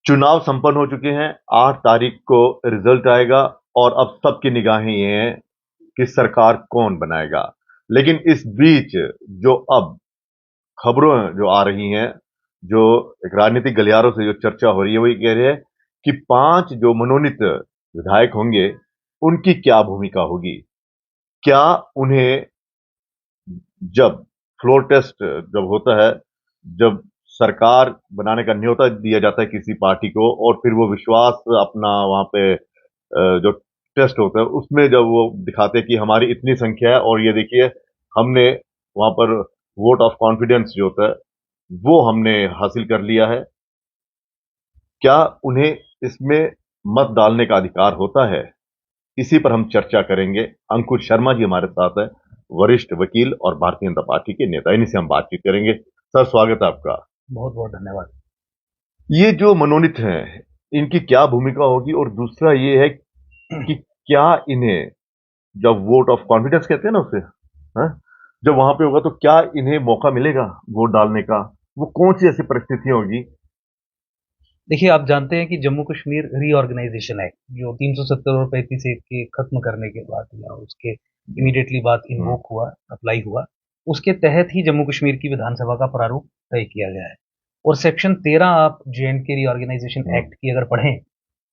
चुनाव संपन्न हो चुके हैं। 8 तारीख को रिजल्ट आएगा और अब सबकी निगाहें ये हैं कि सरकार कौन बनाएगा। लेकिन इस बीच जो अब खबरों जो आ रही हैं, जो एक राजनीतिक गलियारों से जो चर्चा हो रही है, वो ये कह रहे हैं कि 5 जो मनोनीत विधायक होंगे, उनकी क्या भूमिका होगी? क्या उन्हें जब फ्लोर टेस्ट जब होता है, जब सरकार बनाने का न्योता दिया जाता है किसी पार्टी को और फिर वो विश्वास अपना वहां पे जो टेस्ट होता है उसमें जब वो दिखाते हैं कि हमारी इतनी संख्या है और ये देखिए हमने वहां पर वोट ऑफ कॉन्फिडेंस जो होता है वो हमने हासिल कर लिया है। क्या उन्हें इसमें मत डालने का अधिकार होता है? इसी पर हम चर्चा करेंगे। अंकुर शर्मा जी हमारे साथ हैं, वरिष्ठ वकील और भारतीय जनता पार्टी के नेता। इन्हीं से हम बातचीत करेंगे। सर, स्वागत है आपका। बहुत बहुत धन्यवाद। ये जो मनोनीत हैं, इनकी क्या भूमिका होगी? और दूसरा ये है कि क्या इन्हें जब वोट ऑफ कॉन्फिडेंस कहते हैं ना उसे, हाँ? जब वहां पे होगा तो क्या इन्हें मौका मिलेगा वोट डालने का? वो कौन सी ऐसी परिस्थितियां होगी? देखिए, आप जानते हैं कि जम्मू कश्मीर रीऑर्गेनाइजेशन एक्ट जो 370 और 35 के खत्म करने के बाद या उसके इमीडिएटली बाद हम्म, इन्वोक हुआ, अप्लाई हुआ, उसके तहत ही जम्मू कश्मीर की विधानसभा का प्रारूप तय किया गया है। और सेक्शन 13 आप जे.एंड.के रीऑर्गेनाइजेशन हम्म, एक्ट की अगर पढ़ें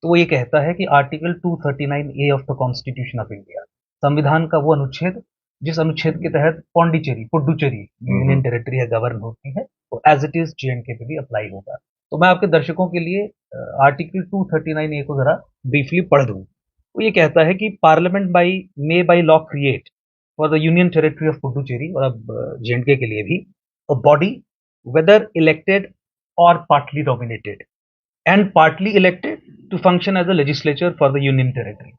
तो वो ये कहता है कि article 239 A of the constitution of India, संविधान का वो अनुच्छेद जिस अनुच्छेद के तहत पौंडीचेरी पुडुचेरी यूनियन हम्म। टेरिटरी है गवर्न होती है, तो एज इट इज जे.एंड.के पे भी अप्लाई होगा। तो मैं आपके दर्शकों के लिए आर्टिकल 239 ए को जरा ब्रीफली पढ़ दूं। वो ये कहता है कि parliament by law create for the union territory of Puducherry और अब जे.एंड.के के लिए भी अ बॉडी वेदर इलेक्टेड और partly dominated and partly elected to function as a legislature for the union territory.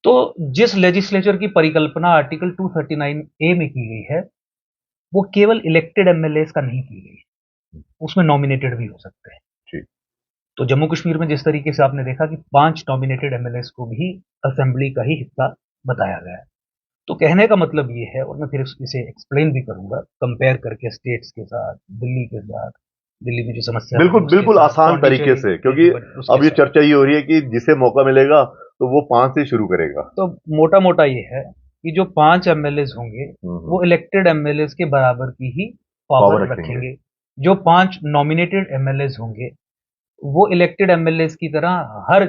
तो जिस लेजिस्लेचर की परिकल्पना आर्टिकल 239 ए में की गई है, वो केवल इलेक्टेड एमएलए का नहीं की गई, उसमें नॉमिनेटेड भी हो सकते हैं। ठीक। तो जम्मू कश्मीर में जिस तरीके से आपने देखा कि 5 नॉमिनेटेड एमएलए को भी असेंबली का ही हिस्सा बताया गया है। तो कहने का मतलब ये है, और मैं फिर इसे एक्सप्लेन भी करूंगा कंपेयर करके स्टेट्स के साथ, दिल्ली के साथ, दिल्ली में जो समस्या थी बिल्कुल उसके बिल्कुल साथ, आसान तरीके पौंडीचेरी से, के क्योंकि जो उसके अब ये साथ। चर्चा ये हो रही है कि जिसे मौका मिलेगा तो वो 5 से शुरू करेगा। तो मोटा मोटा ये है कि जो 5 एमएलए होंगे वो इलेक्टेड एमएलए के बराबर की ही पावर पावर रखेंगे। रखेंगे। जो 5 नॉमिनेटेड एमएलए होंगे वो इलेक्टेड एमएलए की तरह हर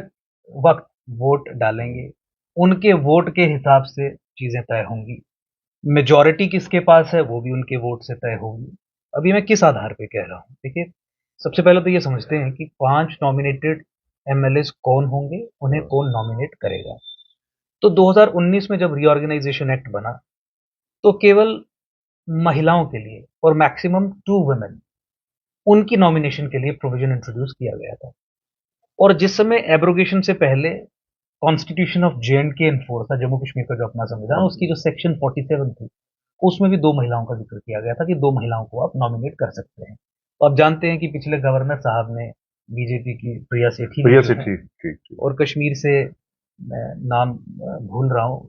वक्त वोट डालेंगे। उनके वोट के हिसाब से चीजें तय होंगी। मेजॉरिटी किसके पास है वो भी उनके वोट से तय होगी। अभी मैं किस आधार पे कह रहा हूँ, देखिए, सबसे पहले तो ये समझते हैं कि 5 नॉमिनेटेड एमएलए कौन होंगे, उन्हें कौन नॉमिनेट करेगा। तो 2019 में जब रीऑर्गेनाइजेशन एक्ट बना तो केवल महिलाओं के लिए और मैक्सिमम 2 वुमेन, उनकी नॉमिनेशन के लिए प्रोविजन इंट्रोड्यूस किया गया था। और जिस समय एब्रोगेशन से पहले कॉन्स्टिट्यूशन ऑफ जे.एंड.के एनफोर्स था, जम्मू कश्मीर का जो अपना संविधान, उसकी जो सेक्शन 47 थी, उसमें भी 2 महिलाओं का जिक्र किया गया था कि 2 महिलाओं को आप नॉमिनेट कर सकते हैं। तो आप जानते हैं कि पिछले गवर्नर साहब ने बीजेपी की प्रिया सेठी ने प्रिया जो से है, ठीक ठीक ठीक। और कश्मीर से मैं नाम भूल रहा हूँ,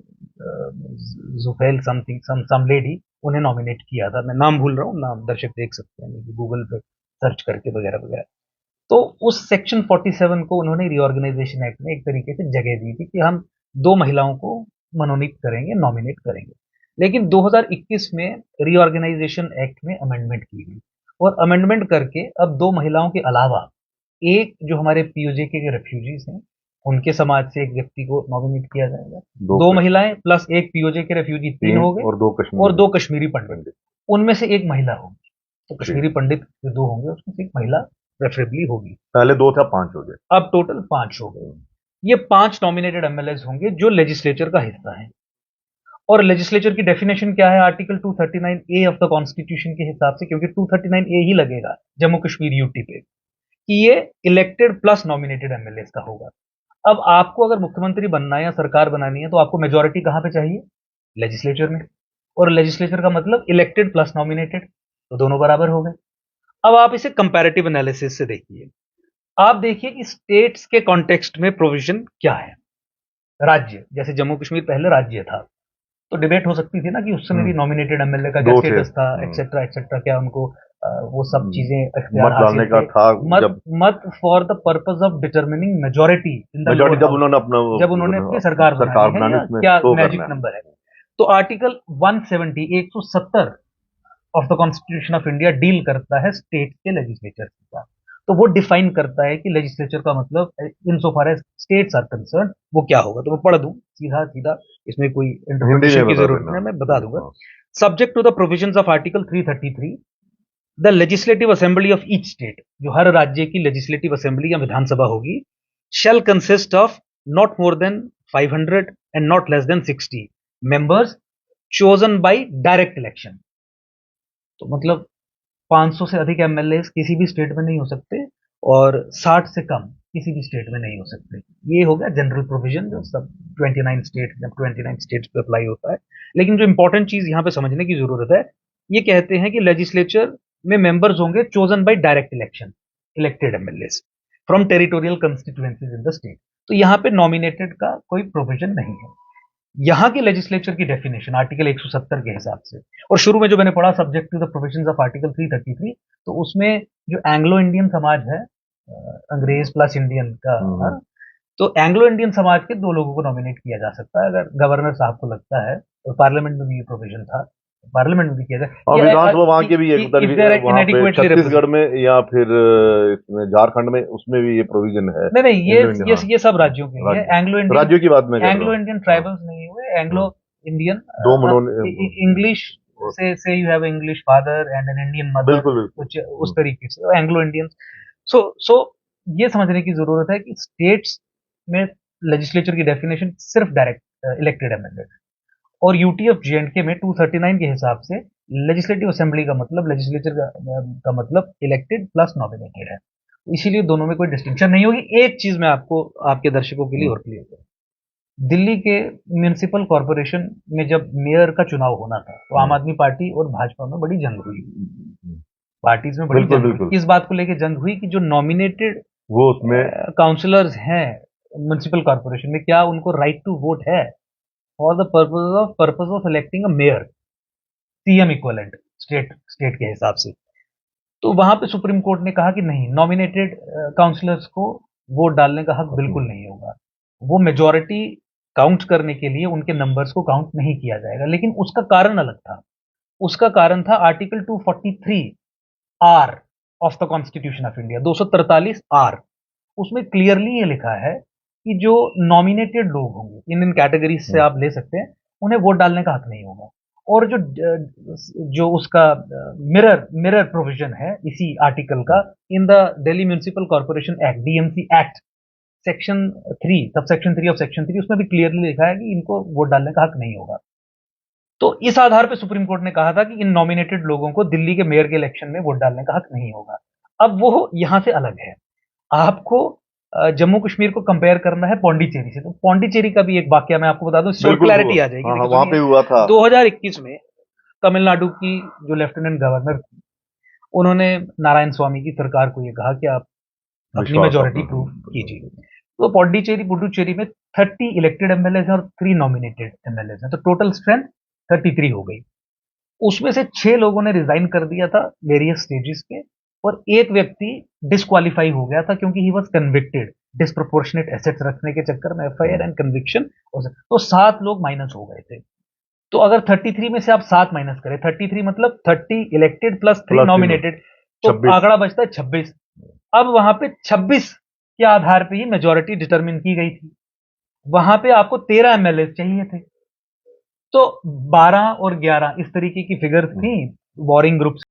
जुफैल समथिंग सम लेडी, उन्हें नॉमिनेट किया था। मैं नाम भूल रहा हूँ, नाम दर्शक देख सकते हैं गूगल पे सर्च करके वगैरह वगैरह। तो उस सेक्शन 47 को उन्होंने रीऑर्गेनाइजेशन एक्ट में एक तरीके से जगह दी थी कि हम 2 महिलाओं को मनोनीत करेंगे, नॉमिनेट करेंगे। लेकिन 2021 में रीऑर्गेनाइजेशन एक्ट में अमेंडमेंट की गई और अमेंडमेंट करके अब 2 महिलाओं के अलावा एक जो हमारे पीओजे के रेफ्यूजीज हैं, उनके समाज से एक व्यक्ति को नॉमिनेट किया जाएगा। 2 2 कश्मीर, महिलाएं प्लस एक पीओजे के रेफ्यूजी, 3 3 हो गए। और 2 और कश्मीरी 2 कश्मीरी पंडित, पंडित। उनमें से एक महिला होगी। तो ठीक। कश्मीरी पंडित जो 2 होंगे उसमें से एक महिला प्रेफरेबली होगी। पहले 2 था, 5 हो गए। अब टोटल 5 हो गए। ये 5 नॉमिनेटेड एमएलए होंगे जो लेजिस्लेचर का हिस्सा है। और लेजिस्लेचर की डेफिनेशन क्या है article 239 A of the constitution के हिसाब से, क्योंकि 239 ए ही लगेगा जम्मू कश्मीर यूटी पे, कि ये इलेक्टेड प्लस नॉमिनेटेड एमएलए का होगा। अब आपको अगर मुख्यमंत्री बनना है या सरकार बनानी है तो आपको मेजोरिटी कहां पे चाहिए? लेजिस्लेचर में। और लेजिस्लेचर का मतलब इलेक्टेड प्लस नॉमिनेटेड, तो दोनों बराबर हो गए। अब आप इसे कंपैरेटिव एनालिसिस से देखिए। आप देखिए कि स्टेट्स के कॉन्टेक्स्ट में प्रोविजन क्या है। राज्य, जैसे जम्मू कश्मीर पहले राज्य था, तो डिबेट हो सकती थी ना कि उस समय भी हम्म, नॉमिनेटेड एमएलए का क्या 2 थे। स्टेटस था, एक्सेट्रा एक्सेट्रा, क्या उनको वो सब चीजें इख्तियार मत डालने हासिल का थे। था मत जब मत for the purpose of determining majority in the majority, lower जब हाउस, उन्होंने अपना जब उन्होंने अपनी सरकार बनानी है बनानी या उसमें क्या शो मैजिक करना है। नंबर है। तो article 170 of the constitution of India deal करता है स्टेट के लेजिस्लेचर के साथ। तो वो डिफाइन करता है कि लेजिस्लेचर का मतलब in so far as states are concern वो क्या होगा। तो मैं पढ़ दूं सीधा सीधा, इसमें कोई हिंदी इंटरप्रिटेशन में की बता जरूरत देना। नहीं, मैं बता दूंगा। हाँ। Subject to the provisions of article 333, the legislative assembly of each state, जो हर राज्य की लेजिस्लेटिव असेंबली या विधानसभा होगी, shall consist of not more than 500 and not less than 60 members chosen by direct election। तो मतलब 500 से अधिक एमएलए किसी भी स्टेट में नहीं हो सकते और 60 से कम किसी भी स्टेट में नहीं हो सकते। ये हो गया जनरल प्रोविजन जो सब 29 स्टेट जब 29 स्टेट्स पे अप्लाई होता है। लेकिन जो इंपॉर्टेंट चीज यहाँ पे समझने की जरूरत है, ये कहते हैं कि लेजिस्लेचर में मेंबर्स होंगे chosen by direct election, elected MLA from territorial constituencies in the state. तो यहाँ पे नॉमिनेटेड का कोई प्रोविजन नहीं है। यहाँ के लेजिस्लेचर की डेफिनेशन आर्टिकल 170 के हिसाब से, और शुरू में जो मैंने पढ़ा subject to the provisions of article 333, तो उसमें जो एंग्लो इंडियन समाज है, अंग्रेज प्लस इंडियन का, तो एंग्लो इंडियन समाज के 2 लोगों को नॉमिनेट किया जा सकता है अगर गवर्नर साहब को लगता है। और पार्लियामेंट में भी ये प्रोविजन था, पार्लियामेंट में भी किया जाए। और विधानसभा वहाँ के भी एक वहाँ पे इनएडिक्वेटली छत्तीसगढ़ में या फिर इसमें झारखंड में उसमें भी ये प्रोविजन है। नहीं नहीं, Anglo-Indian, हाँ। ये सब राज्यों के लिए एंग्लो इंडियन, राज्यों की बात मैं कर रहा एंग्लो हूँ। इंडियन ट्राइबल्स नहीं हुए, एंग्लो इंडियन। दो उन्होंने इंग्लिश से you have English father and an Indian mother, बिल्कुल बिल्कुल कुछ उस तरीके से एंग्लो इंडियन। सो ये समझने की जरूरत है कि स्टेट्स में लेजिस्लेचर की डेफिनेशन सिर्फ डायरेक्ट इलेक्टेड एमएलए, और यूटी ऑफ जेएंडके में 239 के हिसाब से लेजिस्लेटिव असेंबली का मतलब, लेजिस्लेचर का मतलब इलेक्टेड प्लस नॉमिनेटेड है। इसीलिए दोनों में कोई डिस्टिंक्शन नहीं होगी। एक चीज मैं आपको आपके दर्शकों के लिए और क्लियर करूं, दिल्ली के म्यूनिसिपल कॉरपोरेशन में जब मेयर का चुनाव होना था तो आम आदमी पार्टी और भाजपा में बड़ी जंग हुई, पार्टीज में बड़ी जंग हुई। किस बात को लेकर जंग हुई कि जो नॉमिनेटेड वो उसमें काउंसिलर्स हैं म्यूनिसिपल कॉरपोरेशन में, क्या उनको राइट टू वोट है for the purpose of electing a mayor, CM equivalent state के हिसाब से। तो वहां पे सुप्रीम कोर्ट ने कहा कि नहीं, नॉमिनेटेड काउंसिलर्स को वोट डालने का हक बिल्कुल नहीं होगा। वो मेजॉरिटी काउंट करने के लिए उनके नंबर्स को काउंट नहीं किया जाएगा। लेकिन उसका कारण अलग था, उसका कारण था article 243 R of the constitution of India, 243 R. उसमें क्लियरली ये लिखा है कि जो नॉमिनेटेड लोग होंगे इन कैटेगरीज से आप ले सकते हैं, उन्हें वोट डालने का हक नहीं होगा। और जो उसका मिरर प्रोविजन है इसी आर्टिकल का in the Delhi municipal corporation act, DMC act, section 3, sub section 3 of section 3, उसमें भी क्लियरली लिखा है कि इनको वोट डालने का हक नहीं होगा। तो इस आधार पर सुप्रीम कोर्ट ने कहा था कि इन नॉमिनेटेड लोगों को दिल्ली के मेयर के इलेक्शन में वोट डालने का हक नहीं होगा। अब वो यहां से अलग है। आपको जम्मू कश्मीर को कंपेयर करना है पौंडीचेरी से, तो पौंडीचेरी का भी एक वाक्य मैं आपको बता दूं, इससे क्लैरिटी आ जाएगी। हाँ, वहां पे हुआ था 2021 में तमिलनाडु की जो लेफ्टिनेंट गवर्नर थी, उन्होंने नारायण स्वामी की सरकार को ये कहा कि आप अपनी मेजोरिटी प्रूव कीजिए। तो पौंडीचेरी पुडुचेरी में 30 इलेक्टेड एमएलए हैं और 3 नॉमिनेटेड एमएलए हैं, तो टोटल स्ट्रेंथ 33 हो गई। उसमें से 6 लोगों ने रिजाइन कर दिया था वेरियस स्टेजेस पे, और एक व्यक्ति डिस्क्वालीफाई हो गया था क्योंकि he was convicted disproportionate assets रखने के चक्कर में, एफआईआर एंड कन्विक्शन। तो 7 लोग माइनस हो गए थे। तो अगर 33 में से आप 7 माइनस करें, 33 मतलब 30 इलेक्टेड प्लस 3 नॉमिनेटेड, तो आंकड़ा बचता है 26। अब वहां पे 26 के आधार पे ही मेजोरिटी डिटरमिन की गई थी। वहां पे आपको 13 एमएलए चाहिए थे, तो 12 और 11 इस तरीके की फिगर्स थी वॉरिंग ग्रुप्स